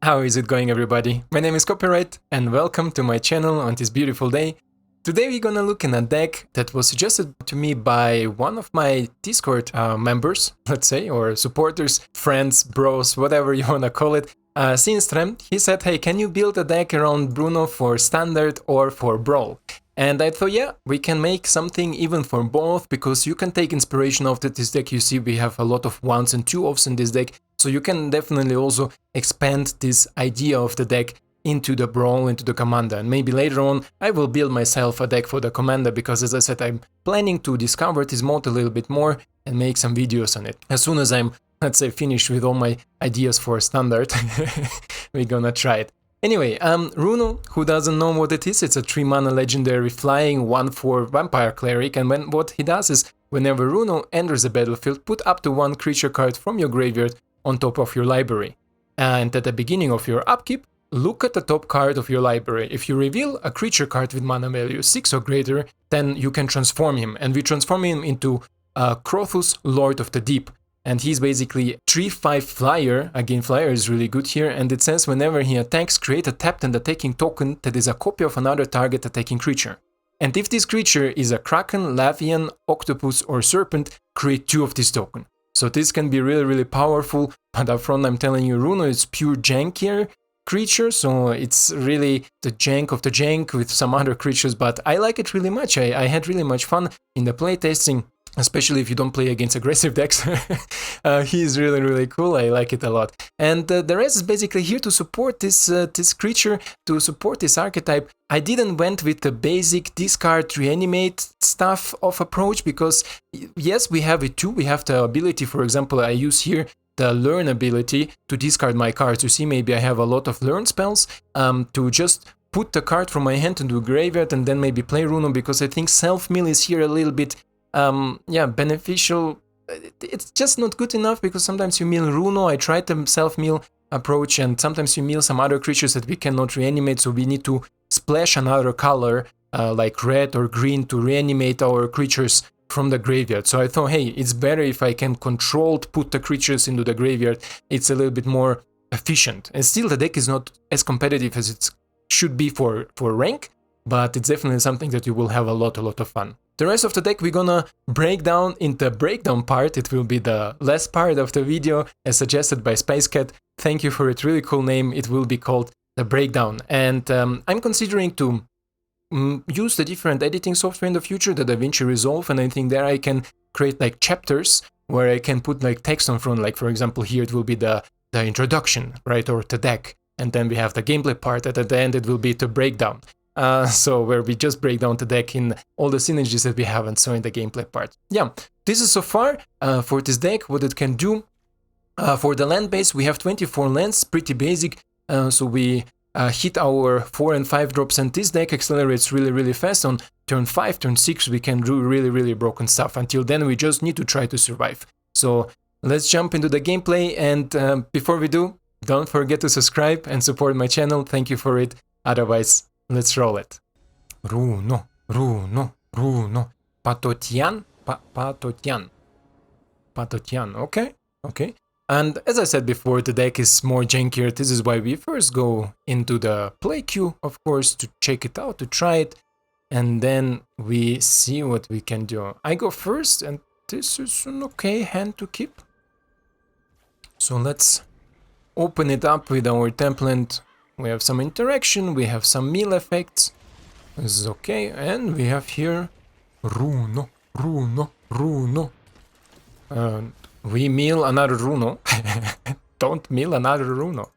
How is it going, everybody? My name is Copyright and welcome to my channel on this beautiful day. Today we're gonna look in a deck that was suggested to me by one of my Discord members, let's say, or supporters, friends, bros, whatever you wanna call it. Sinistre. He said, hey, can you build a deck around Runo for Standard or for Brawl? And I thought, yeah, we can make something even for both, because you can take inspiration out of this deck. You see, we have a lot of 1s and 2-offs in this deck, so you can definitely also expand this idea of the deck into the Brawl, into the Commander. And maybe later on, I will build myself a deck for the Commander, because as I said, I'm planning to discover this mode a little bit more and make some videos on it. As soon as I'm, let's say, finished with all my ideas for Standard, we're gonna try it. Anyway, Runo, who doesn't know what it is, it's a 3-mana legendary flying 1/4 vampire cleric, and what he does is, whenever Runo enters the battlefield, put up to 1 creature card from your graveyard on top of your library. And at the beginning of your upkeep, look at the top card of your library. If you reveal a creature card with mana value 6 or greater, then you can transform him, and we transform him into Crothus, Lord of the Deep. And he's basically 3/5 flyer. Again, flyer is really good here, and it says whenever he attacks, create a tapped and attacking token that is a copy of another target attacking creature. And if this creature is a Kraken, Lavian, Octopus or Serpent, create 2 of this token. So this can be really powerful, but up front I'm telling you, Runo is pure jankier creature, so it's really the jank of the jank with some other creatures, but I like it really much. I had really much fun in the playtesting. Especially if you don't play against aggressive decks. He is really cool, I like it a lot. And the rest is basically here to support this creature, to support this archetype. I didn't went with the basic discard reanimate stuff of approach, because yes, we have it too. We have the ability, for example, I use here the learn ability to discard my cards. You see, maybe I have a lot of learn spells, to just put the card from my hand into graveyard and then maybe play Runo, because I think self-mill is here a little bit yeah, beneficial. It's just not good enough, because sometimes you mill Runo. I tried the self-mill approach, and sometimes you mill some other creatures that we cannot reanimate, so we need to splash another color, like red or green, to reanimate our creatures from the graveyard. So I thought, hey, it's better if I can controlled put the creatures into the graveyard. It's a little bit more efficient. And still, the deck is not as competitive as it should be for rank, but it's definitely something that you will have a lot of fun. The rest of the deck we're gonna break down in the breakdown part. It will be the last part of the video, as suggested by SpaceCat. Thank you for it, really cool name. It will be called the breakdown. And I'm considering to use the different editing software in the future, the DaVinci Resolve, and I think there I can create like chapters where I can put like text on front, like for example here it will be the introduction, right, or the deck, and then we have the gameplay part, and at the end it will be the breakdown. So where we just break down the deck in all the synergies that we have, and so in the gameplay part. Yeah, this is so far for this deck, what it can do. For the land base, we have 24 lands, pretty basic. So we hit our 4 and 5 drops, and this deck accelerates really fast. On turn 5, turn 6, we can do really broken stuff. Until then, we just need to try to survive. So let's jump into the gameplay, and before we do, don't forget to subscribe and support my channel. Thank you for it. Otherwise, let's roll it. Runo. Patotian. Patotian. Okay. And as I said before, the deck is more jankier. This is why we first go into the play queue, of course, to check it out, to try it. And then we see what we can do. I go first, and this is an okay hand to keep. So let's open it up with our template. We have some interaction, we have some mill effects. This is okay, and we have here Runo. We mill another Runo. Don't mill another Runo.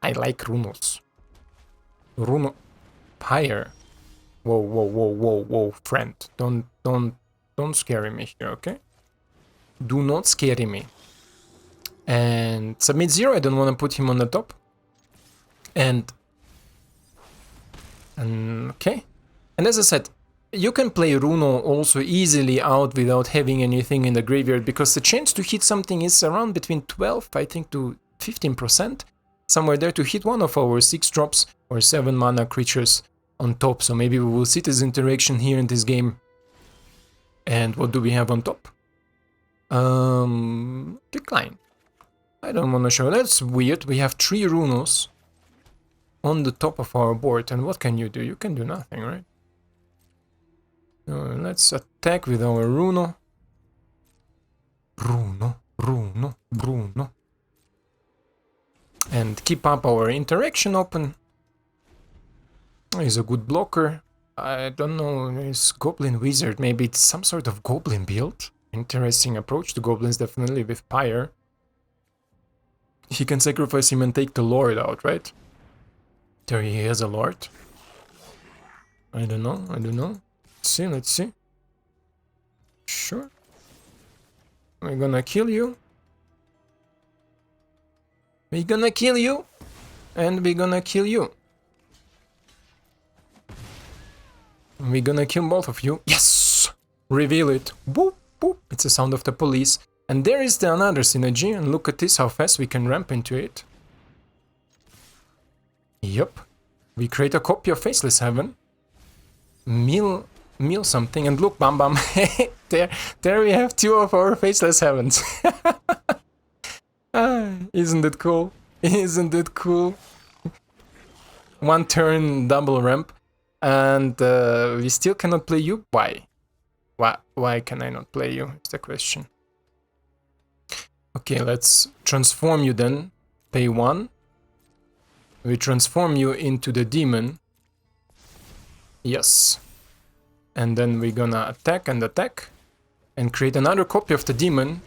I like Runos. Runo Pyre. Whoa, friend. Don't scare me here, okay? Do not scare me. And submit 0, I don't want to put him on the top. And okay, and as I said, you can play Runo also easily out without having anything in the graveyard, because the chance to hit something is around between 12, I think, to 15%, somewhere there, to hit one of our 6 drops or 7 mana creatures on top. So maybe we will see this interaction here in this game. And what do we have on top? Decline. I don't want to show. That's weird. We have 3 Runos on the top of our board. And what can you do? You can do nothing, right? Let's attack with our Runo. Bruno. And keep up our interaction open. He's a good blocker. I don't know, he's Goblin Wizard. Maybe it's some sort of Goblin build. Interesting approach to Goblins, definitely, with Pyre. He can sacrifice him and take the Lord out, right? There he has a Lord. I don't know. Let's see. Sure. We're gonna kill you. And we're gonna kill you. We're gonna kill both of you. Yes! Reveal it. Boop, boop. It's the sound of the police. And there is the another synergy. And look at this, how fast we can ramp into it. Yup. We create a copy of Faceless Heaven. Mill something. And look, bam bam. there we have two of our Faceless Heavens. Isn't it cool? Isn't it cool? One turn double ramp. And we still cannot play you? Why? Why can I not play you? Is the question. Okay, let's transform you then. Pay 1. We transform you into the demon. Yes. And then we're gonna attack. And create another copy of the demon.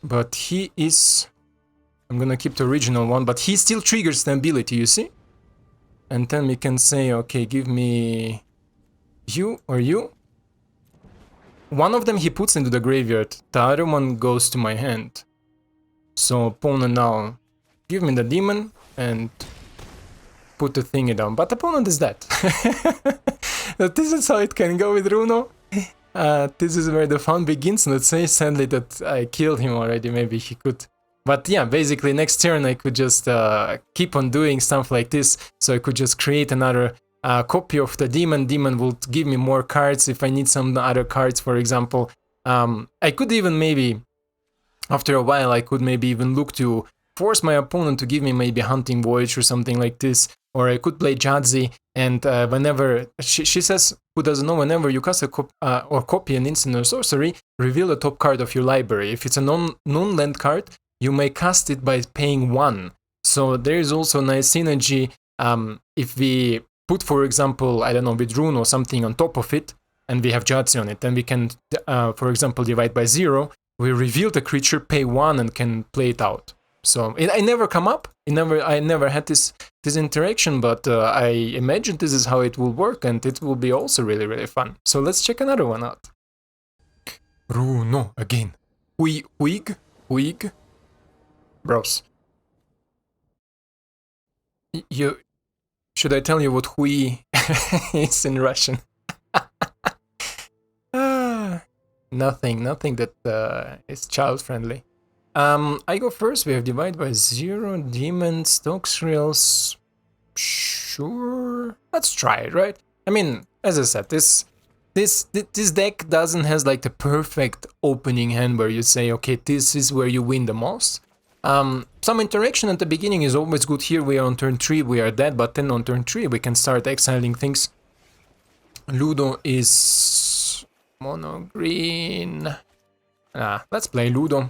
But he is... I'm gonna keep the original one, but he still triggers the ability, you see? And then we can say, okay, give me you or you. One of them he puts into the graveyard, the other one goes to my hand. So opponent now, give me the demon and put the thingy down. But opponent is dead. This is how it can go with Runo. This is where the fun begins, let's say. Sadly that I killed him already, maybe he could... But yeah, basically next turn I could just keep on doing stuff like this. So I could just create another copy of the demon. Demon will give me more cards if I need some other cards, for example. I could even maybe, after a while, I could maybe even look to force my opponent to give me maybe Hunting Voyage or something like this. Or I could play Jadzi, and whenever, she says, who doesn't know, whenever you cast a or copy an instant or sorcery, reveal the top card of your library. If it's a non-land card, you may cast it by paying 1. So there is also nice synergy. If we put, for example, I don't know, with Runo or something on top of it, and we have Jadzi on it, then we can, for example, divide by 0. We reveal the creature, pay 1, and can play it out. So I never come up. I never had this interaction, but I imagine this is how it will work, and it will be also really, really fun. So let's check another one out. Runo again. Huig. Bros. Should I tell you what hui is in Russian? Nothing that is child friendly. I go first. We have divide by 0, demons, Toxrills. Sure, let's try it, right? I mean, as I said, this deck doesn't has like the perfect opening hand where you say, okay, this is where you win the most. Some interaction at the beginning is always good. Here we are on turn 3, we are dead, but then on turn 3 we can start exiling things. Ludo is mono green. Let's play Ludo.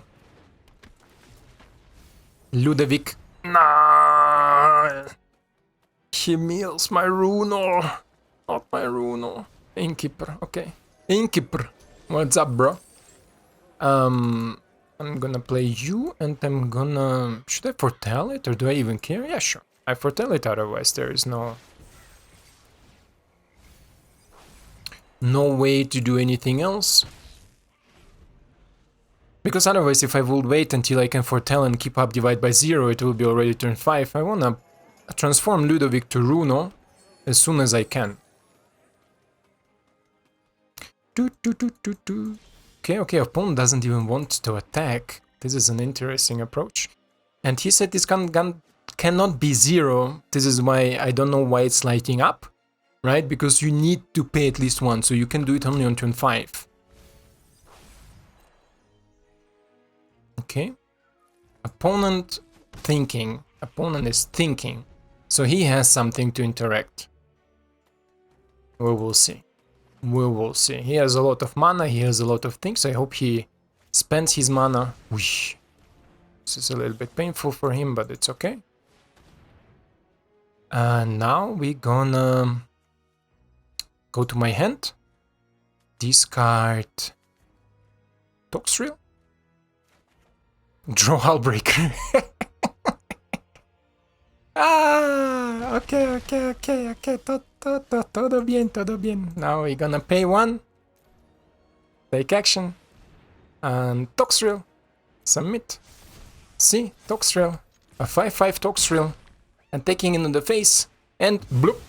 Ludovic. Nah. He mills my Runo. Not my Runo. Innkeeper, okay. Innkeeper. What's up, bro? I'm gonna play you, and I'm gonna... Should I foretell it, or do I even care? Yeah, sure. I foretell it, otherwise there is no way to do anything else. Because otherwise, if I would wait until I can foretell and keep up divide by 0, it will be already turn 5. I wanna transform Ludovic to Runo as soon as I can. Okay, opponent doesn't even want to attack. This is an interesting approach. And he said this cannot be 0. This is why I don't know why it's lighting up, right? Because you need to pay at least 1, so you can do it only on turn 5. Okay. Opponent is thinking. So he has something to interact. We will see. We will see. He has a lot of mana, he has a lot of things. I hope he spends his mana. Whoosh. This is a little bit painful for him, but it's okay. And now we're gonna go to my hand. Discard Toxrill. Draw Hullbreaker. Ah, okay. Todo bien, todo bien. Now we're gonna pay one. Take action. And Toxrill. Submit. See, Toxrill. A 5/5 Toxrill. And taking it in the face. And bloop.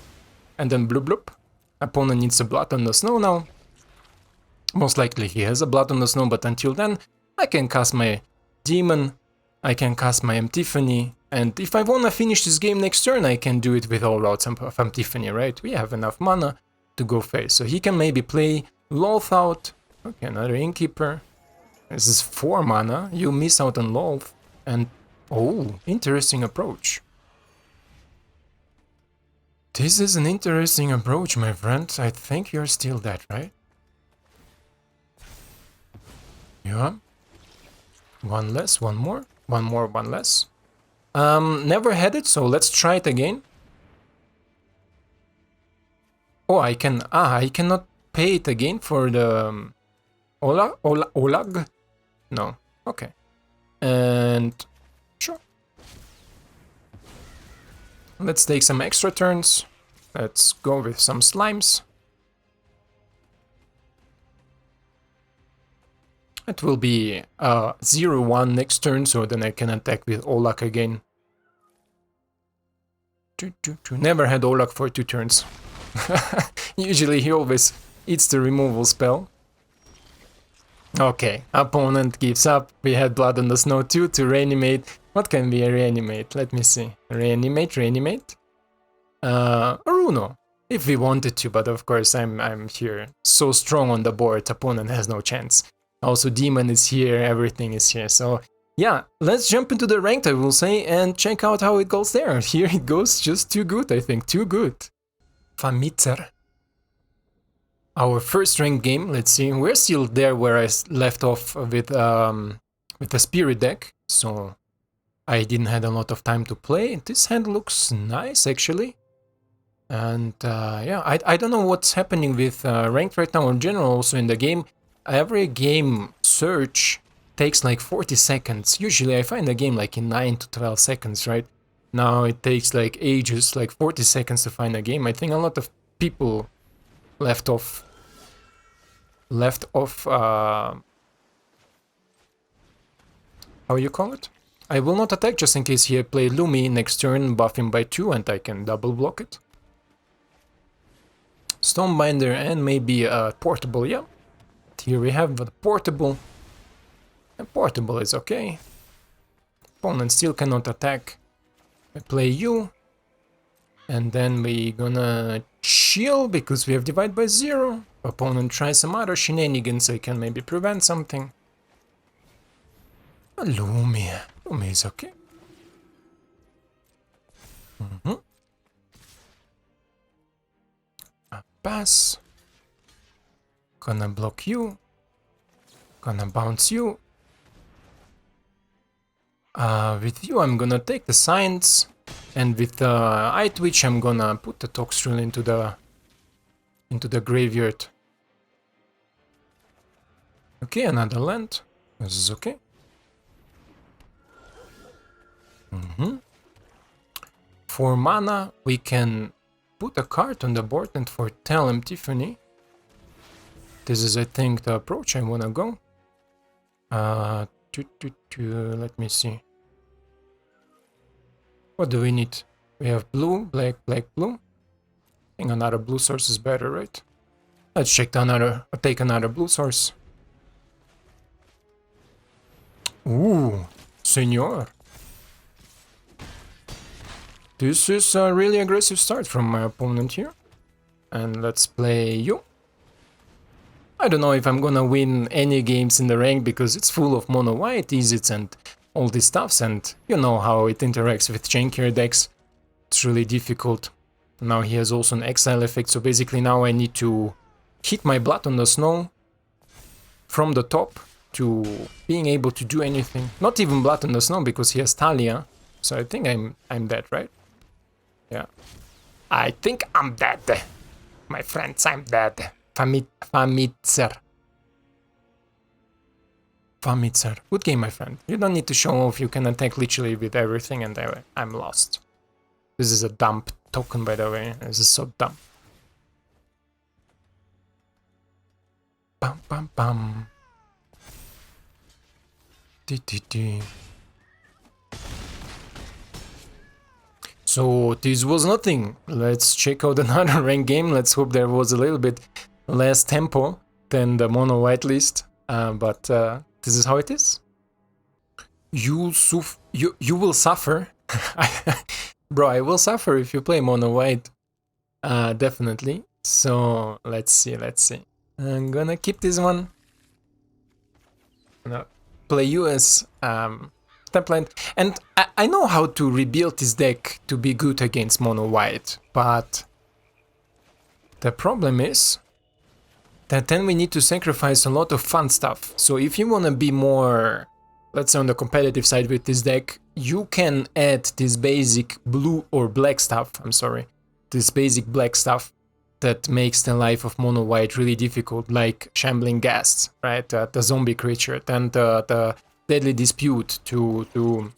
And then bloop bloop. Opponent needs a blood on the snow now. Most likely he has a blood on the snow, but until then, I can cast my demon. I can cast my Tiffany. And if I wanna finish this game next turn, I can do it with all routes of Tiffany, right? We have enough mana to go face. So he can maybe play Loth out. Okay, another Innkeeper. This is 4 mana. You miss out on Loth. And oh, interesting approach. This is an interesting approach, my friend. I think you're still dead, right? Yeah. One less, one more. One more, one less. Never had it, so let's try it again. Oh, I cannot pay it again for the Olag? No, okay. And sure. Let's take some extra turns. Let's go with some slimes. It will be 0-1 next turn, so then I can attack with Olag again. Never had Olag for 2 turns. Usually he always eats the removal spell. Okay, opponent gives up. We had blood on the snow too to reanimate. What can we reanimate? Let me see. Reanimate. Runo, if we wanted to, but of course I'm here so strong on the board, opponent has no chance. Also demon is here, everything is here, so yeah, let's jump into the ranked, I will say, and check out how it goes there. Here it goes just too good, I think, too good. Famitzer. Our first ranked game, let's see, we're still there where I left off with the spirit deck, so I didn't have a lot of time to play. This hand looks nice, actually. And yeah, I don't know what's happening with ranked right now in general, also in the game. Every game search takes like 40 seconds. Usually I find a game like in 9 to 12 seconds, right? Now it takes like ages, like 40 seconds to find a game. I think a lot of people left off how you call it? I will not attack just in case he play Lumi next turn, buff him by 2 and I can double block it. Stonebinder and maybe a portable, yeah. Here we have the portable. And portable is okay. Opponent still cannot attack. I play you. And then we gonna chill because we have divide by 0. Opponent tries some other shenanigans, I can maybe prevent something. Lumi. Lumi is okay. A pass. Gonna block you. Gonna bounce you. With you I'm gonna take the signs. And with the eye twitch I'm gonna put the Toxrill into the graveyard. Okay, another land. This is okay. For mana we can put a card on the board and foretell Tiffany. This is, I think, the approach I wanna go. Let me see. What do we need? We have blue, black, blue. I think another blue source is better, right? Let's check take another blue source. Ooh, senor. This is a really aggressive start from my opponent here. And let's play you. I don't know if I'm gonna win any games in the rank because it's full of mono white, easits and all these stuffs, and you know how it interacts with Stromkirk decks. That's really difficult. Now he has also an exile effect, so basically now I need to hit my blood on the snow from the top to being able to do anything. Not even blood on the snow because he has Talia. So I think I'm dead, right? Yeah. I think I'm dead. My friends, I'm dead. Famitzer. Good game, my friend. You don't need to show off. You can attack literally with everything and I'm lost. This is a dumb token, by the way. This is so dumb. Bum bum bum. So this was nothing. Let's check out another ranked game. Let's hope there was a little bit less tempo than the mono white list. But this is how it is. You will suffer. Bro, I will suffer if you play mono white. Definitely. So let's see. I'm gonna keep this one. No. Play you as stepline, and I know how to rebuild this deck to be good against mono white, but the problem is that then we need to sacrifice a lot of fun stuff. So if you want to be more, let's say, on the competitive side with this deck, you can add this basic blue or black stuff, this basic black stuff that makes the life of mono white really difficult, like Shambling Ghasts, right? The zombie creature, then the Deadly Dispute to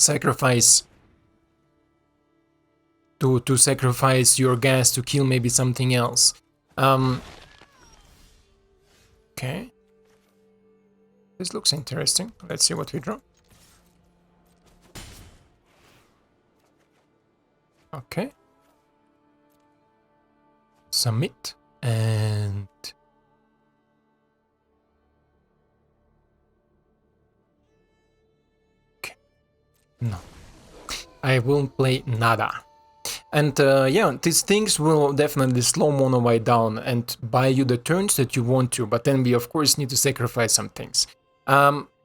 sacrifice to sacrifice your gas to kill maybe something else. Okay. This looks interesting. Let's see what we draw. Okay. Submit and okay. No, I won't play nada. And yeah, these things will definitely slow mono white down and buy you the turns that you want to, but then we of course need to sacrifice some things.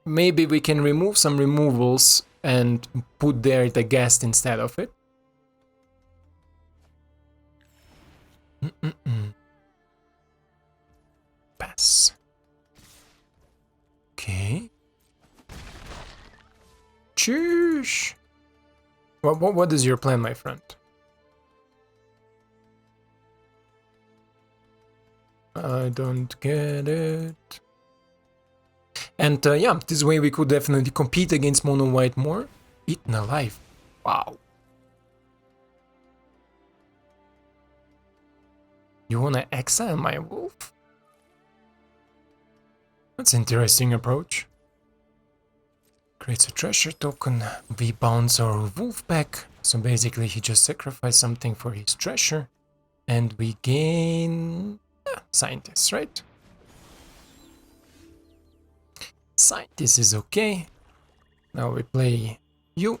Maybe we can remove some removals and put there the ghast instead of it. Pass. Okay. Cheers. What is your plan, my friend? I don't get it. And yeah, this way we could definitely compete against mono white more. Eaten alive. Wow. You wanna exile my wolf? That's an interesting approach. Creates a treasure token. We bounce our wolf back. So basically he just sacrificed something for his treasure. And we gain... Scientist, right? Scientist is okay. Now we play you.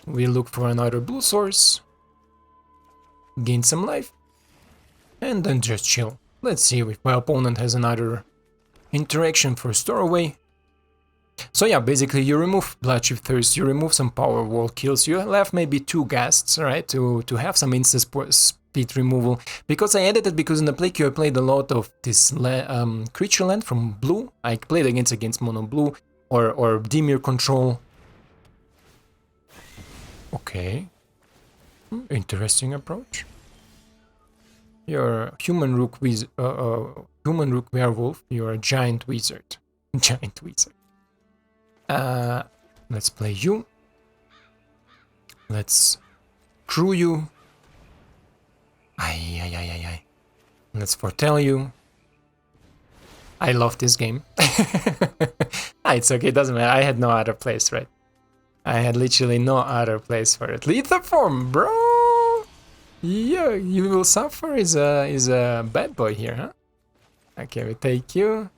We look for another blue source. Gain some life. And then just chill. Let's see if my opponent has another interaction for store away. So yeah, basically you remove Bloodchief Thirst, you remove some power wall kills, you left maybe 2 ghasts, right, to have some instant speed removal. Because I added it because in the play queue I played a lot of this creature land from blue. I played against mono blue or Dimir control. Okay. Interesting approach. You're a human rook werewolf, you're a giant wizard. Giant wizard. Let's play you. Let's crew you. Ay. Let's foretell you. I love this game. It's okay, it doesn't matter. I had no other place, right? I had literally no other place for it. Lethal form, bro! Yeah, you will suffer is a bad boy here, huh? Okay, we take you.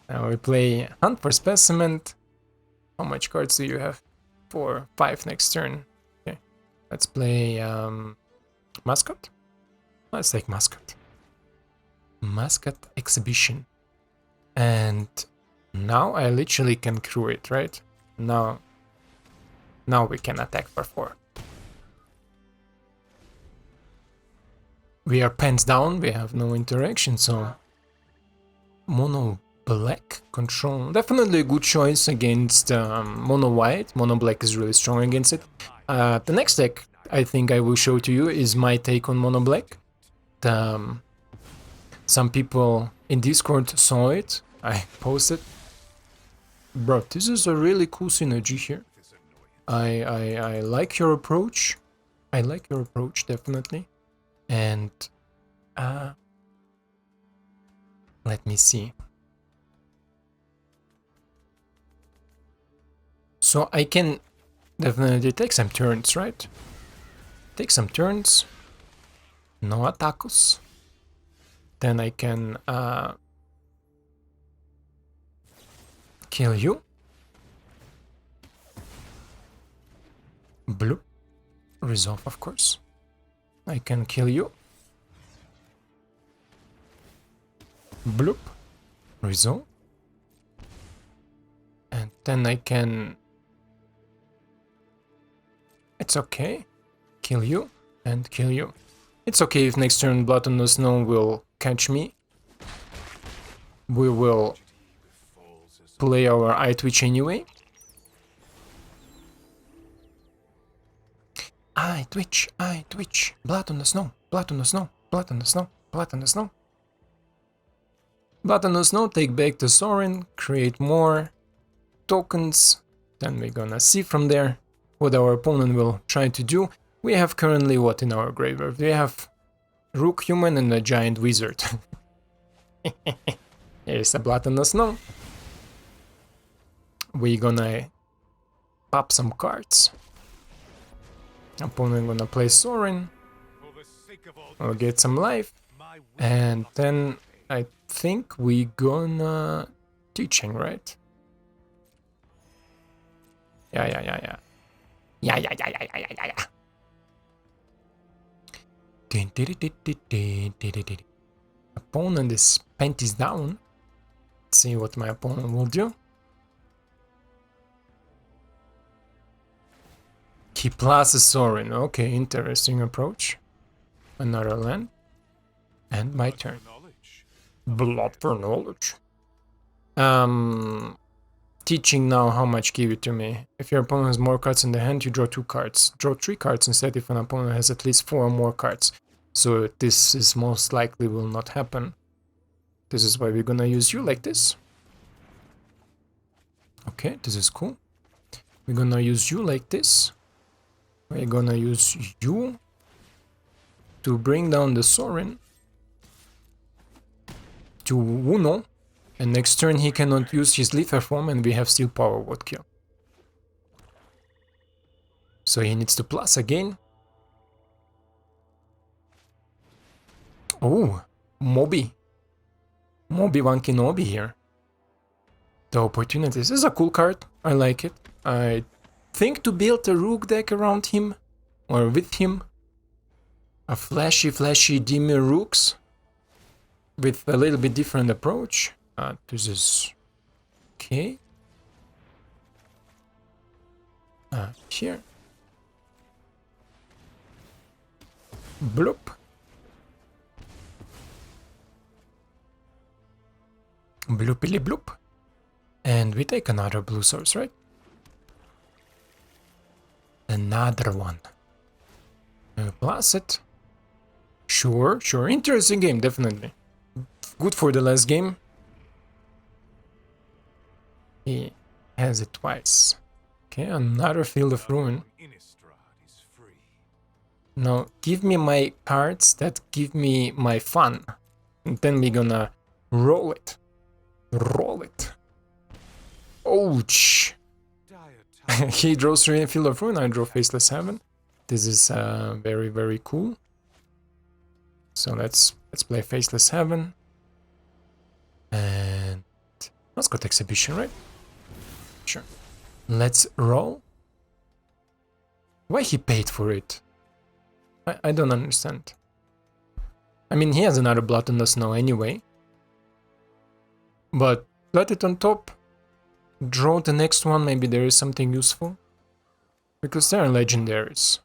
Now we play Hunt for Specimen. How much cards do you have? 4, 5 next turn. Okay, let's play Mascot. Let's take Mascot. Mascot Exhibition. And now I literally can crew it, right? Now Now we can attack for 4. We are pens down, we have no interaction, so... Mono black control. Definitely a good choice against mono white. Mono black is really strong against it. The next deck I think I will show to you is my take on mono black. Some people in Discord saw it. I posted. Bro, this is a really cool synergy here. I like your approach. I like your approach, definitely. And let me see. So I can definitely take some turns, right? Take some turns. No attacks. Then I can kill you. Blue. Resolve, of course. I can kill you. Bloop. Resolve. And then I can... It's okay. Kill you and kill you. It's okay if next turn Blood on the Snow will catch me. We will play our Eye Twitch anyway. Eye Twitch, Eye Twitch. Blood on the Snow, Blood on the Snow, Blood on the Snow, Blood on the Snow. Blood on the Snow, take back the Sorin, create more tokens. Then we're gonna see from there what our opponent will try to do. We have currently what in our graveyard? We have Rook Human and a Giant Wizard. Here's a Blood on the Snow. We're gonna pop some cards. Opponent gonna play Sorin. We'll get some life. And then I think we gonna teaching, right? Yeah. Opponent is panties down. Let's see what my opponent will do. He pluses Sorin. Okay, interesting approach. Another land. And my turn. Blood for knowledge. Teaching now how much give it to me. If your opponent has more cards in the hand, you draw 2 cards. Draw 3 cards instead if an opponent has at least 4 or more cards. So this is most likely will not happen. This is why we're gonna use you like this. Okay, this is cool. We're gonna use you like this. We're gonna use you to bring down the Sorin to Runo. And next turn he cannot use his lethal form and we have Steel Power what kill. So he needs to plus again. Oh, Mobi. Mobi One Kenobi here. The opportunities. This is a cool card. I like it. I think to build a Rook deck around him or with him. A flashy Dimir Rooks with a little bit different approach. This is okay. Here. Bloop. Bloopily bloop. And we take another blue source, right? Another one. Plus it. Sure. Interesting game, definitely. Good for the last game. He has it twice. Okay, another Field of Ruin. Now, give me my cards that give me my fun. And then we're gonna roll it. Roll it. Ouch! He draws 3 Field of Ruin, I draw Faceless Heaven. This is very cool. So let's play Faceless Heaven. And let's go to Exhibition, right? Sure. Let's roll. Why he paid for it? I don't understand. I mean, he has another Blood on the Snow anyway. But let it on top. Draw the next one, maybe there is something useful. because they're legendaries.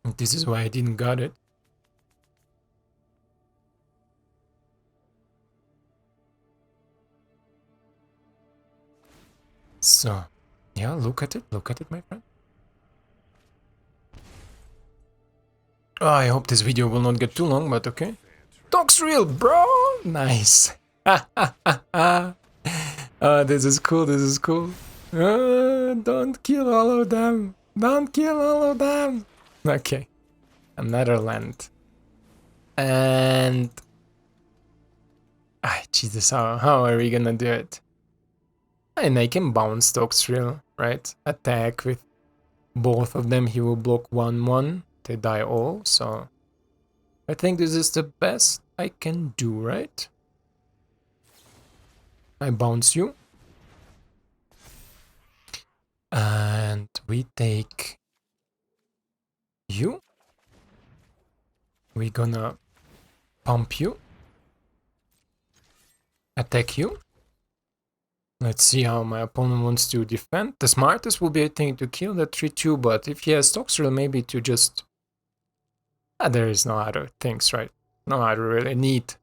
And this is why I didn't got it. So, yeah, look at it, my friend. Oh, I hope this video will not get too long, but okay. Toxrill, bro! Nice. Oh, this is cool, this is cool. Don't kill all of them. Don't kill all of them. Okay. Another land. And... ah, Jesus, how are we gonna do it? And I can bounce Toxrill, right? Attack with both of them, he will block 1/1. They die all, so... I think this is the best I can do, right? I bounce you. And we take you. We're gonna pump you. Attack you. Let's see how my opponent wants to defend. The smartest will be, I think, to kill that 3/2, but if he has Toxrill, maybe to just... ah, there is no other things, right? No other really need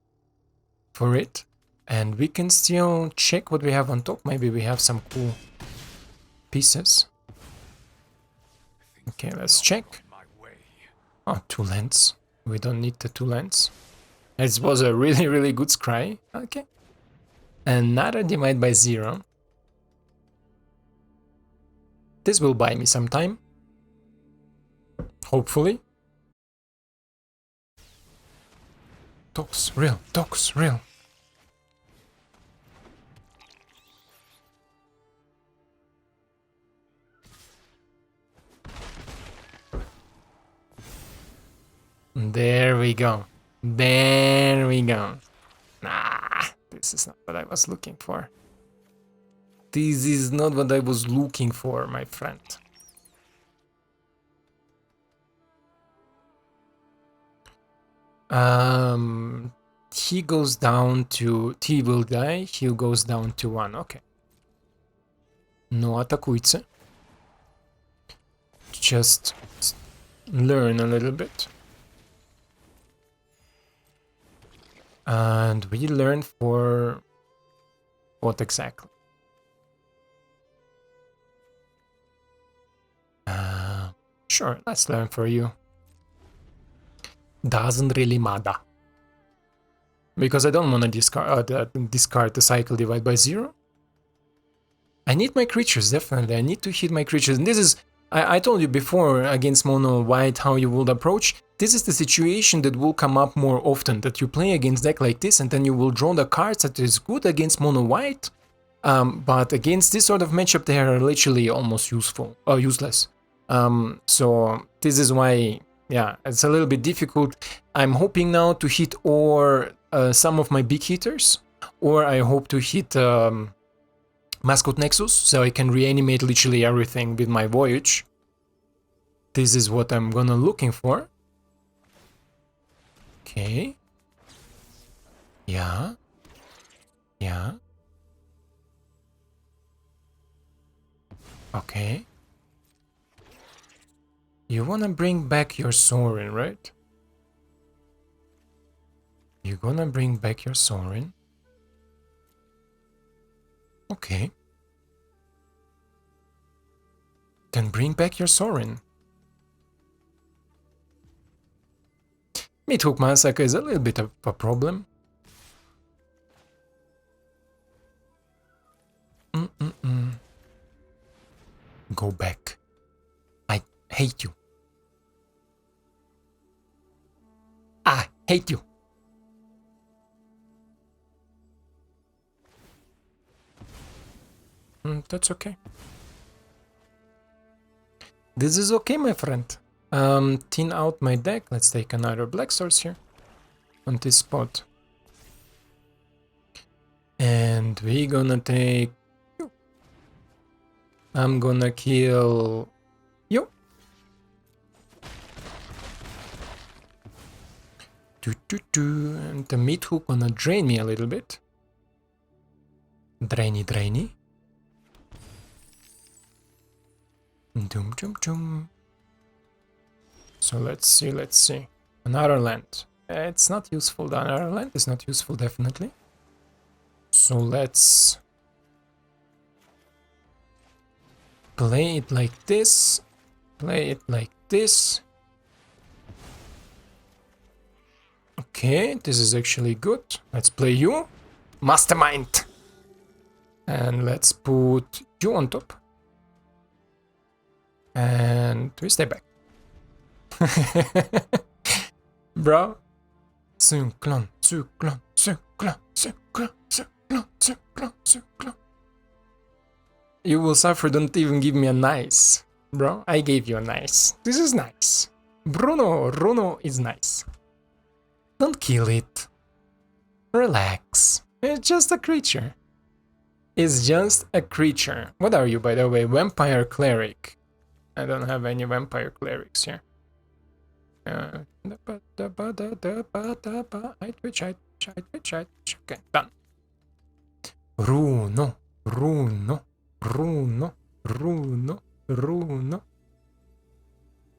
for it. And we can still check what we have on top. Maybe we have some cool pieces. Okay, let's check. Oh, 2 lands. We don't need the 2 lands. It was a really, really good scry. Okay. Another divide by 0. This will buy me some time. Hopefully. Toxrill, Toxrill. There we go. There we go. Nah, this is not what I was looking for. This is not what I was looking for, my friend. He goes down to... T will die, he goes down to 1, okay. No атакуйте. Just learn a little bit. And we learn for... what exactly? Sure, let's learn for you. Doesn't really matter. Because I don't want to discard the cycle divide by 0. I need my creatures, definitely. I need to hit my creatures. And this is... I told you before against mono white how you would approach. This is the situation that will come up more often, that you play against deck like this and then you will draw the cards that is good against mono white. But against this sort of matchup they are literally almost useless. So this is why, yeah, it's a little bit difficult. I'm hoping now to hit or some of my big hitters, or I hope to hit Mascot Nexus, so I can reanimate literally everything with my Voyage. This is what I'm gonna looking for. Okay. Yeah. Yeah. Okay. You wanna bring back your Sorin, right? You're gonna bring back your Sorin. Okay. Then bring back your Sorin. Mid-hook Massacre is a little bit of a problem. Go back. I hate you. I hate you. That's okay. This is okay, my friend. Thin out my deck. Let's take another black source here on this spot. And we're gonna take you. I'm gonna kill you. And the mid hook gonna drain me a little bit. Drainy, drainy. Doom, doom, doom. So let's see. Another land. It's not useful. The another land is not useful, definitely. So let's play it like this. Play it like this. Okay, this is actually good. Let's play you. Mastermind. And let's put you on top. And we stay back. Bro. Cyclone. You will suffer, don't even give me a nice. Bro, I gave you a nice. This is nice. Runo is nice. Don't kill it. Relax. It's just a creature. It's just a creature. What are you, by the way? Vampire cleric. I don't have any vampire clerics here. I twitch. Okay, done. Runo.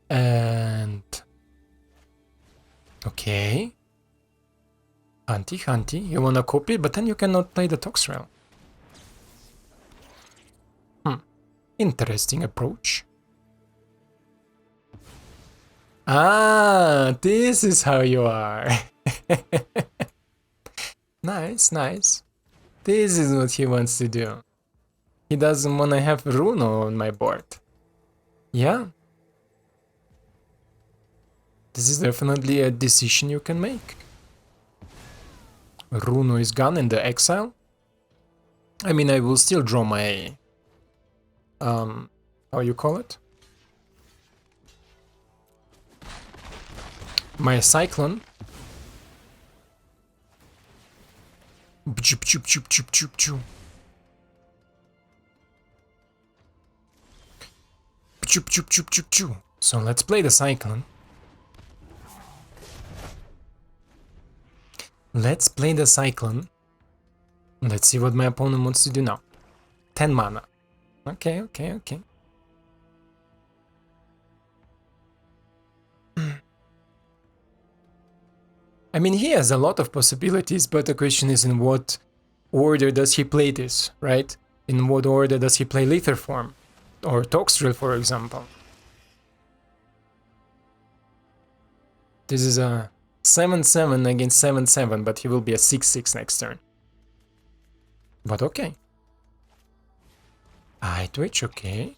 And okay. Hunty, you wanna copy, but then you cannot play the Toxrill. Interesting approach. Ah, this is how you are. Nice. This is what he wants to do. He doesn't want to have Runo on my board. Yeah. This is definitely a decision you can make. Runo is gone in the exile. I mean, I will still draw my... how you call it? My Cyclone. So let's play the Cyclone. Let's play the Cyclone. Let's see what my opponent wants to do now. 10 mana. Okay. I mean, he has a lot of possibilities, but the question is in what order does he play this, right? In what order does he play Lether Form? Or Toxrill, for example. This is a 7-7 against 7-7, but he will be a 6-6 next turn. But okay. I twitch, okay.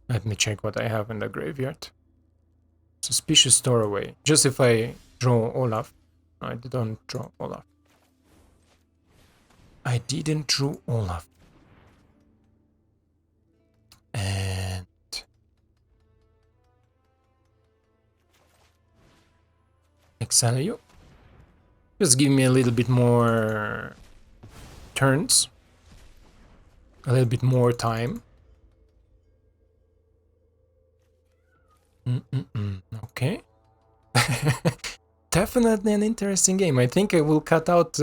Let me check what I have in the graveyard. Suspicious Doorway. Just if I draw Olaf. I didn't draw Olaf. I didn't draw Olaf. And... exile you. Just give me a little bit more turns. A little bit more time. Okay. Definitely an interesting game. I think I will cut out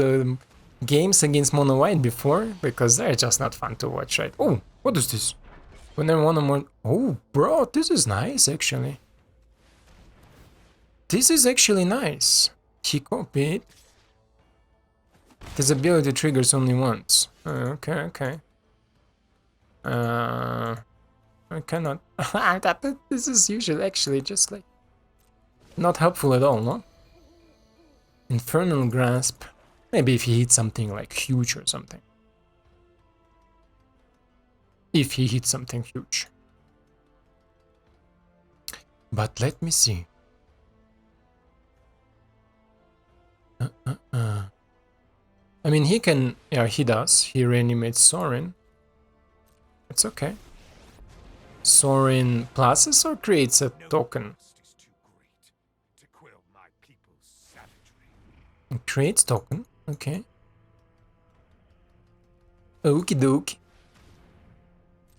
games against mono white before, because they're just not fun to watch, right? Oh, what is this? When I want more... oh, bro, this is nice, actually. This is actually nice. He copied. This ability triggers only once. Okay. I cannot... this is usually actually just like... not helpful at all, no? Infernal Grasp. Maybe if he hits something like huge or something. If he hits something huge. But let me see. I mean, he can... yeah, he does. He reanimates Sorin. It's okay. Sorin pluses or creates a token? It creates token, okay. Okie dokie.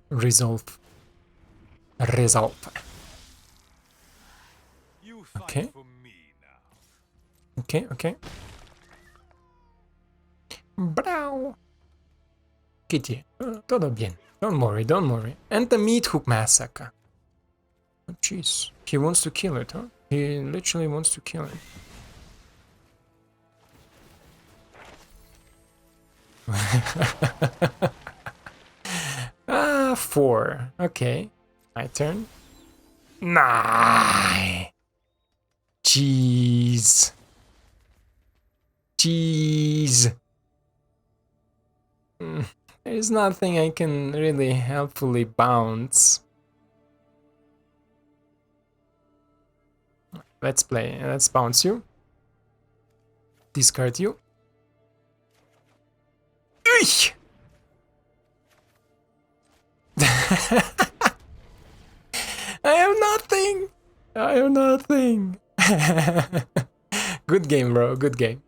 Resolve. Okay. Okay. Brawl. Kitty, todo bien. Don't worry, don't worry. And the meat hook massacre. Oh, jeez. He wants to kill it, huh? He literally wants to kill it. 4. Okay. My turn. Nah. Jeez. Jeez. There's nothing I can really helpfully bounce. Let's play. Let's bounce you. Discard you. Eesh! I have nothing. I have nothing. Good game, bro. Good game.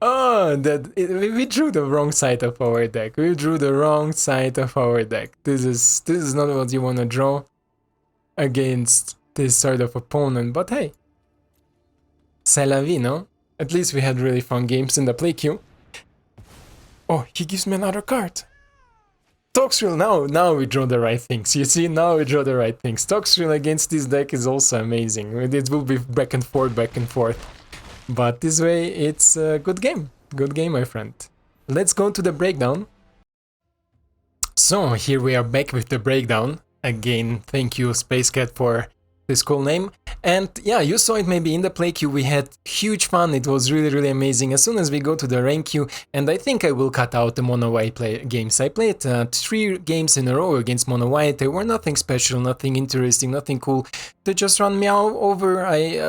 Oh, we drew the wrong side of our deck. We drew the wrong side of our deck. This is not what you want to draw against this sort of opponent. But hey, c'est la vie, no? At least we had really fun games in the play queue. Oh, he gives me another card. Toxrill, now we draw the right things. You see, now we draw the right things. Toxrill against this deck is also amazing. It will be back and forth, back and forth. But this way, it's a good game. Good game, my friend. Let's go to the breakdown. So, here we are back with the breakdown. Again, thank you, Space Cat, for this cool name. And yeah, you saw it maybe in the play queue. We had huge fun. It was really amazing. As soon as we go to the rank queue, and I think I will cut out the mono white games. I played 3 games in a row against mono white. They were nothing special, nothing interesting, nothing cool. They just ran me over.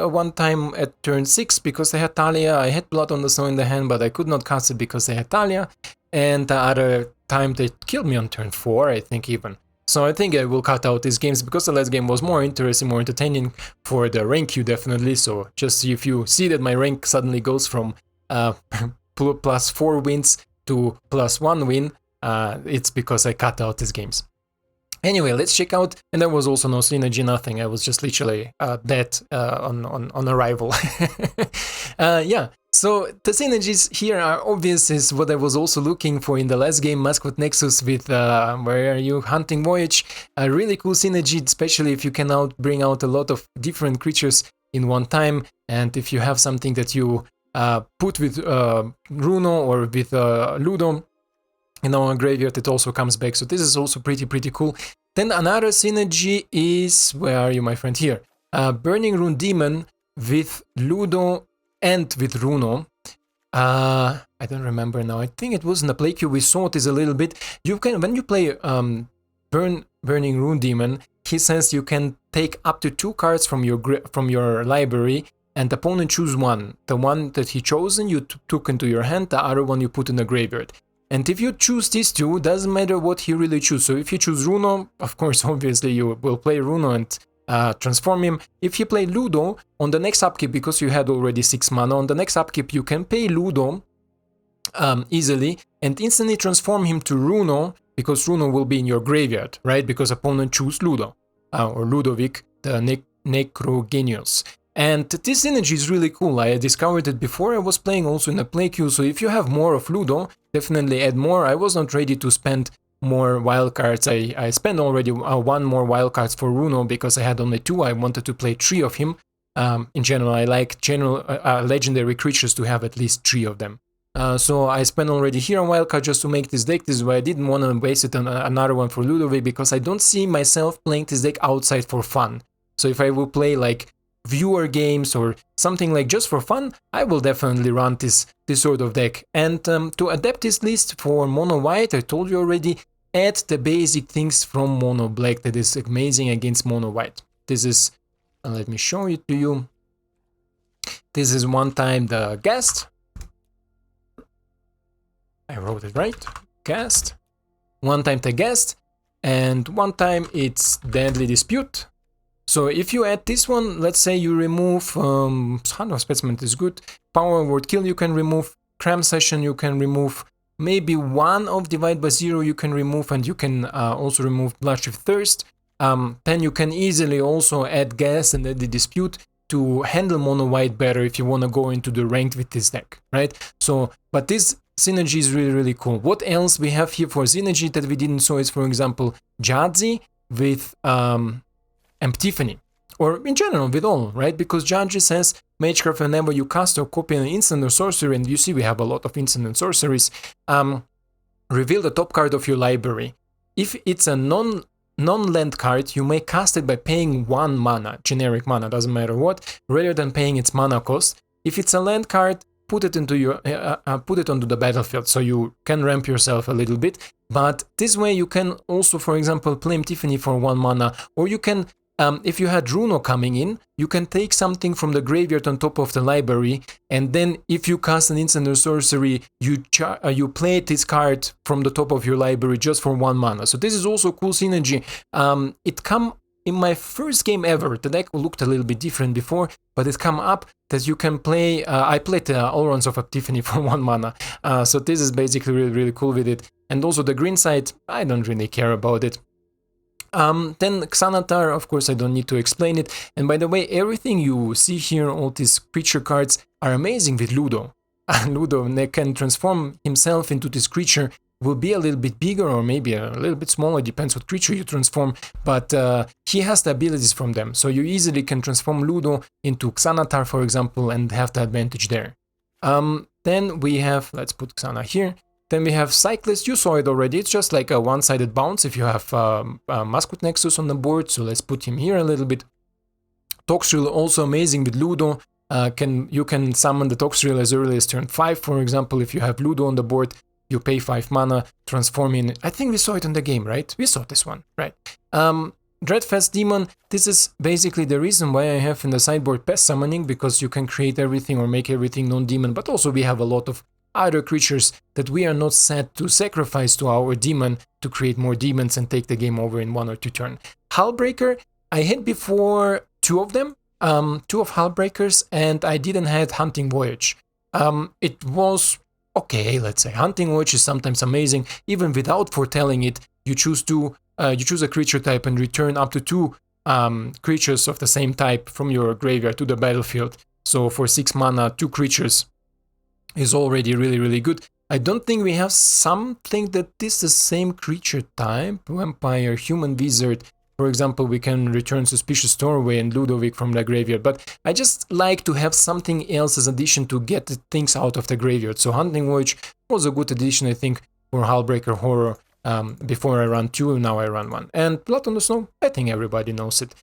One time at turn 6 because I had Talia. I had Blood on the Snow in the hand, but I could not cast it because I had Talia. And the other time they killed me on turn 4, I think even. So I think I will cut out these games because the last game was more interesting, more entertaining for the rank queue definitely. So just if you see that my rank suddenly goes from plus 4 wins to plus 1 win, it's because I cut out these games. Anyway, let's check out, and there was also no synergy, nothing. I was just literally dead on arrival. Yeah. So the synergies here are obvious, is what I was also looking for in the last game, Mascot Nexus with where are you, Hunting Voyage. A really cool synergy, especially if you can bring out a lot of different creatures in one time, and if you have something that you put with Runo or with Ludo in our graveyard, it also comes back. So this is also pretty cool. Then another synergy is, where are you, my friend, here? Burning Rune Demon with Ludo and with Runo. I don't remember now. I think it was in the play queue. We saw this a little bit. You can, when you play Burning Rune Demon, he says you can take up to 2 cards from your library, and the opponent choose one. The one that he chosen you took into your hand. The other one you put in the graveyard. And if you choose these 2, doesn't matter what he really chooses. So if you choose Runo, of course, obviously you will play Runo and transform him. If you play Ludo, on the next upkeep, because you had already 6 mana, on the next upkeep you can pay Ludo easily and instantly transform him to Runo, because Runo will be in your graveyard, right? Because opponent choose Ludo, or Ludovic, the Necrogenius. And this synergy is really cool. I discovered it before I was playing also in a play queue, so if you have more of Ludo, definitely add more. I was not ready to spend more wildcards. I spent already 1 more wildcards for Runo because I had only 2. I wanted to play 3 of him. In general, I like legendary creatures to have at least 3 of them. So I spent already here a wildcard just to make this deck. This is why I didn't want to waste it on another one for Ludovic, because I don't see myself playing this deck outside for fun. So if I will play like viewer games or something like just for fun, I will definitely run this sort of deck. And to adapt this list for mono white, I told you already, add the basic things from mono black that is amazing against mono white. This is, let me show it to you. This is one time the Ghast. I wrote it right. Ghast. One time the Ghast, and one time it's Deadly Dispute. So if you add this one, let's say you remove Hand of Specimen is good, Power Word Kill you can remove, Cram Session you can remove, maybe 1 of Divide by 0 you can remove, and you can also remove Blush with Thirst. Then you can easily also add Gas and add the Dispute to handle mono white better if you want to go into the ranked with this deck, right? So, but this synergy is really, really cool. What else we have here for synergy that we didn't saw is, for example, Jadzi with Epiphany. Or in general, with all, right? Because Jadzi says, Magecraft, whenever you cast or copy an instant or sorcery, and you see we have a lot of instant and sorceries, reveal the top card of your library. If it's a non-land card, you may cast it by paying 1 mana, generic mana, doesn't matter what, rather than paying its mana cost. If it's a land card, put it into your put it onto the battlefield, so you can ramp yourself a little bit. But this way you can also, for example, play Epiphany for 1 mana, or you can, if you had Runo coming in, you can take something from the graveyard on top of the library, and then if you cast an instant or sorcery, you play this card from the top of your library just for 1 mana. So this is also cool synergy. It come in my first game ever. The deck looked a little bit different before, but it come up that you can play. I played all runs of Epiphany for 1 mana. So this is basically really, really cool with it. And also the green side, I don't really care about it. Then Xanatar, of course, I don't need to explain it. And by the way, everything you see here, all these creature cards, are amazing with Ludo. Ludo can transform himself into this creature, will be a little bit bigger or maybe a little bit smaller, depends what creature you transform, but he has the abilities from them. So you easily can transform Ludo into Xanatar, for example, and have the advantage there. Then we have, let's put Xana here. Then we have Cyclist, you saw it already, it's just like a one-sided bounce if you have Mascot Nexus on the board, so let's put him here a little bit. Toxrill, also amazing with Ludo, you can summon the Toxrill as early as turn 5, for example, if you have Ludo on the board, you pay 5 mana, transform in, I think we saw it in the game, right? We saw this one, right? Dreadfast Demon, this is basically the reason why I have in the sideboard Pest Summoning, because you can create everything or make everything non-demon, but also we have a lot of other creatures that we are not set to sacrifice to our demon to create more demons and take the game over in 1 or 2 turns. Hullbreaker, I had before 2 of them, 2 of Hullbreakers, and I didn't have Hunting Voyage. It was okay, let's say. Hunting Voyage is sometimes amazing, even without foretelling it. You choose a creature type and return up to 2 creatures of the same type from your graveyard to the battlefield. So for 6 mana, 2 creatures is already really, really good. I don't think we have something that is the same creature type. Vampire, Human Wizard, for example, we can return Suspicious Doorway and Ludovic from the graveyard, but I just like to have something else as addition to get the things out of the graveyard. So Hunting Voyage was a good addition, I think, for Hullbreaker Horror. Before I run 2, now I run 1. And Blood on the Snow, I think everybody knows it.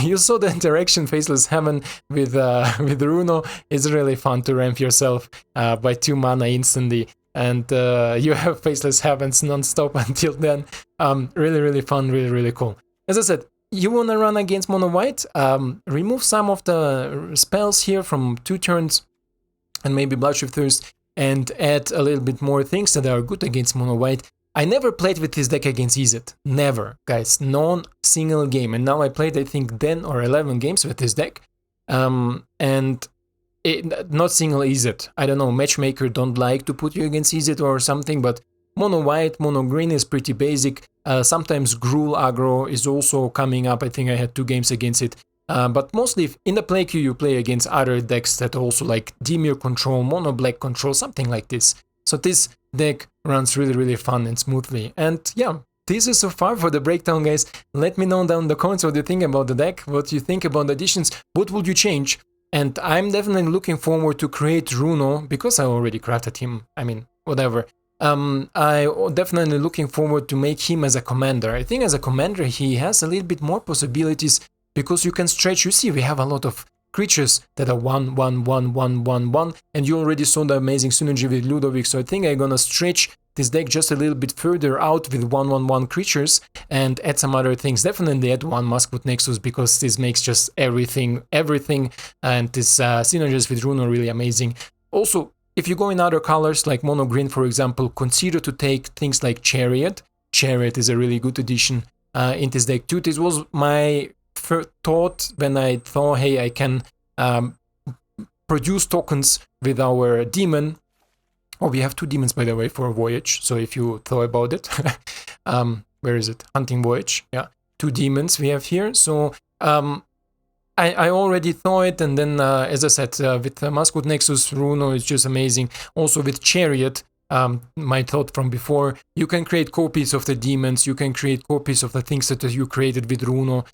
You saw the interaction Faceless Heaven with Runo. It's really fun to ramp yourself by 2 mana instantly, and you have Faceless Heavens non-stop until then. Really, really fun, really, really cool. As I said, you wanna run against Mono White, remove some of the spells here from 2 turns, and maybe Bloodship Thirst, and add a little bit more things that are good against Mono White. I never played with this deck against EZ. Never, guys. Non-single game. And now I played, I think, 10 or 11 games with this deck. And not single EZ. I don't know, Matchmaker don't like to put you against EZ or something, but Mono White, Mono Green is pretty basic. Sometimes Gruul aggro is also coming up. I think I had 2 games against it. But mostly in the play queue you play against other decks that also like Dimir control, Mono Black control, something like this. So this deck runs really, really fun and smoothly. And yeah, this is so far for the breakdown, guys. Let me know down in the comments what you think about the deck, what you think about the additions, what would you change? And I'm definitely looking forward to create Runo, because I already crafted him, I mean, whatever. I definitely looking forward to make him as a commander. I think as a commander he has a little bit more possibilities, because you can stretch, you see we have a lot of creatures that are 1, 1, 1, 1, 1, 1, and you already saw the amazing synergy with Ludovic, so I think I'm gonna stretch this deck just a little bit further out with 1, 1, 1 creatures and add some other things. Definitely add 1 Mascot Nexus, because this makes just everything, and this synergies with Runo are really amazing. Also, if you go in other colors like Mono Green, for example, consider to take things like Chariot. Chariot is a really good addition in this deck too. This was my thought when I thought, hey, I can produce tokens with our demon. Oh, we have 2 demons, by the way, for a Voyage, so if you thought about it. Where is it? Hunting Voyage, yeah. 2 demons we have here, so I already thought it, and then as I said, with Mascot Nexus, Runo is just amazing. Also with Chariot, my thought from before. You can create copies of the demons, you can create copies of the things that you created with Runo.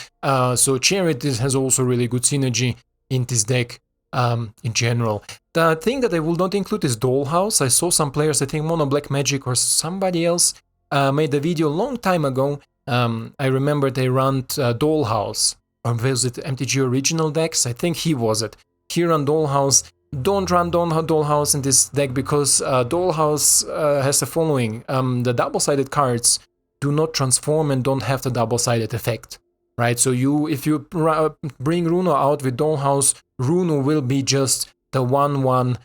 So Chariot has also really good synergy in this deck in general. The thing that I will not include is Dollhouse. I saw some players, I think Mono Black Magic or somebody else, made a video a long time ago. I remember they ran Dollhouse, or was it MTG original decks? I think he was it. He ran Dollhouse. Don't run Dollhouse in this deck because Dollhouse has the following. The double-sided cards do not transform and don't have the double-sided effect, right? So if you bring Runo out with Dollhouse, Runo will be just the 1/1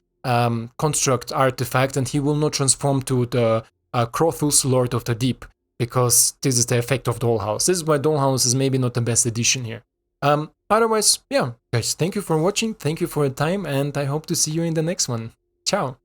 construct artifact, and he will not transform to the Crothus, Lord of the Deep, because this is the effect of Dollhouse. This is why Dollhouse is maybe not the best addition here. Otherwise, yeah, guys, thank you for watching, thank you for your time, and I hope to see you in the next one. Ciao!